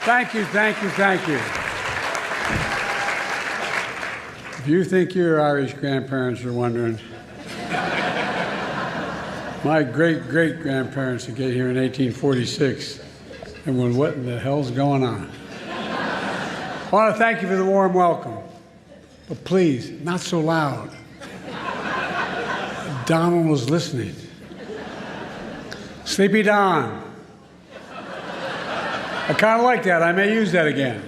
Thank you, thank you, thank you. If you think your Irish grandparents are wondering, my great-great-grandparents that came here in 1846 and went, what in the hell's going on? I want to thank you for the warm welcome, but please, not so loud. Donald was listening. Sleepy Don. I kind of like that. I may use that again.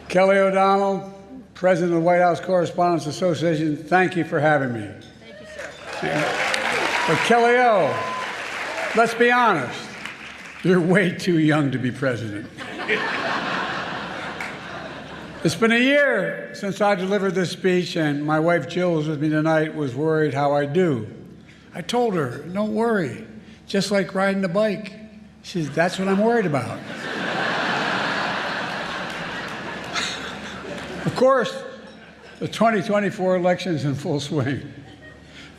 Kelly O'Donnell, President of the White House Correspondents Association, thank you for having me. Thank you, sir. But Kelly O, let's be honest, you're way too young to be president. It's been a year since I delivered this speech, and my wife Jill, who's with me tonight, was worried how I do. I told her, don't worry, just like riding a bike. She said, that's what I'm worried about. Of course, the 2024 election is in full swing.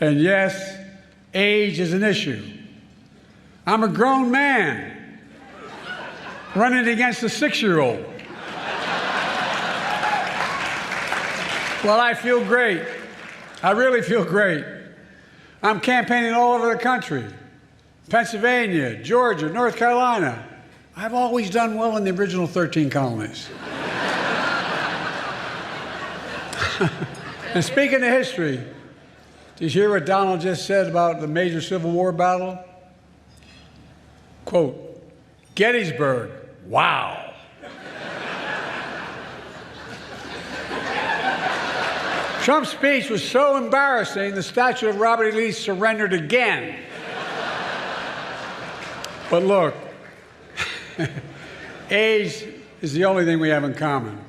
And yes, age is an issue. I'm a grown man running against a 6-year-old. Well, I feel great. I really feel great. I'm campaigning all over the country. Pennsylvania, Georgia, North Carolina. I've always done well in the original 13 colonies. And speaking of history, did you hear what Donald just said about the major Civil War battle? Quote, Gettysburg, wow. Trump's speech was so embarrassing, the statue of Robert E. Lee surrendered again. But look, age is the only thing we have in common.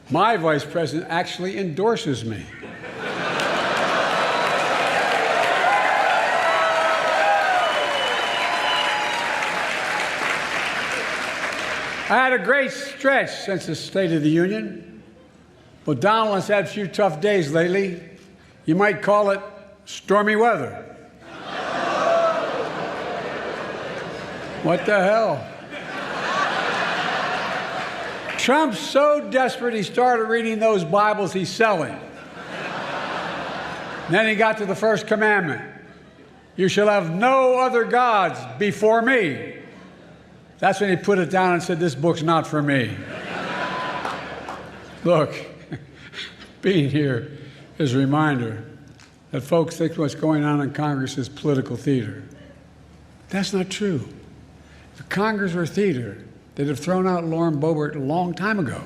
My vice president actually endorses me. I had a great stretch since the State of the Union, but Donald has had a few tough days lately. You might call it stormy weather. What the hell? Trump's so desperate he started reading those Bibles he's selling. Then he got to the first commandment. You shall have no other gods before me. That's when he put it down and said, this book's not for me. Look, being here is a reminder that folks think what's going on in Congress is political theater. That's not true. If Congress were theater, they'd have thrown out Lauren Boebert a long time ago.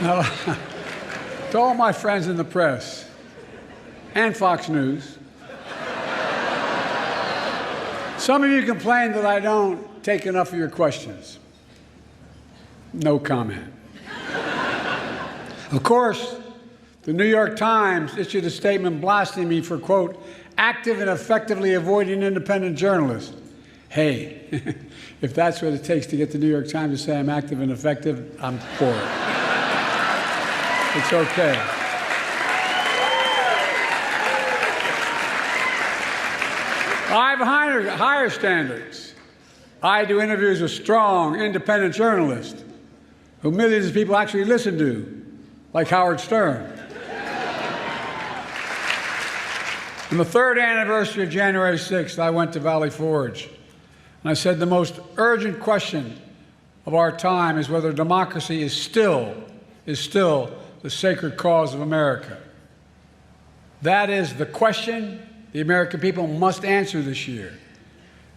Now, to all my friends in the press and Fox News, some of you complain that I don't take enough of your questions. No comment. Of course, the New York Times issued a statement blasting me for, quote, active and effectively avoiding independent journalists. Hey, if that's what it takes to get the New York Times to say I'm active and effective, I'm for it. It's okay. I have higher standards. I do interviews with strong, independent journalists who millions of people actually listen to, like Howard Stern. On the 3rd anniversary of January 6th, I went to Valley Forge, and I said the most urgent question of our time is whether democracy is still the sacred cause of America. That is the question the American people must answer this year.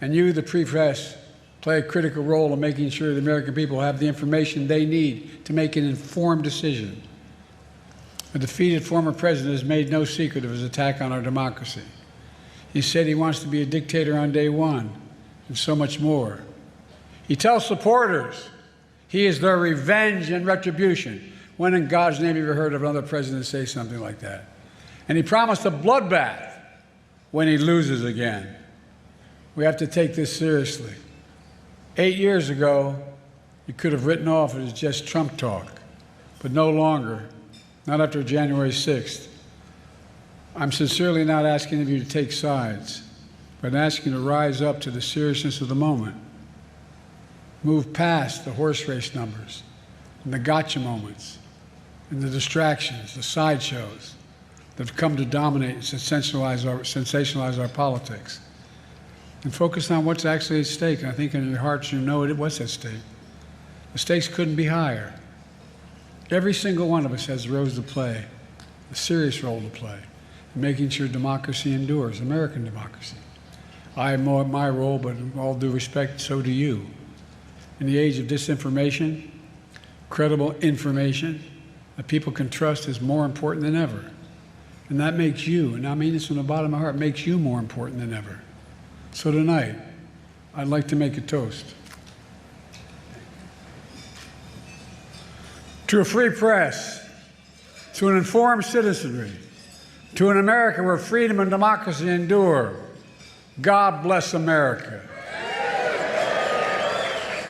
And you, the press, play a critical role in making sure the American people have the information they need to make an informed decision. A defeated former president has made no secret of his attack on our democracy. He said he wants to be a dictator on day one, and so much more. He tells supporters he is their revenge and retribution. When in God's name have you ever heard of another president say something like that? And he promised a bloodbath when he loses again. We have to take this seriously. 8 years ago, you could have written off it as just Trump talk, but no longer. Not after January 6th. I'm sincerely not asking of you to take sides. but asking you to rise up to the seriousness of the moment. Move past the horse race numbers and the gotcha moments and the distractions, the sideshows that have come to dominate and sensationalize our politics. And focus on what's actually at stake. And I think in your hearts you know what's at stake. The stakes couldn't be higher. Every single one of us has a role to play, a serious role to play, in making sure democracy endures, American democracy. I have my role, but with all due respect, so do you. In the age of disinformation, credible information that people can trust is more important than ever. And that makes you, and I mean this from the bottom of my heart, makes you more important than ever. So tonight, I'd like to make a toast. To a free press, to an informed citizenry, to an America where freedom and democracy endure. God bless America.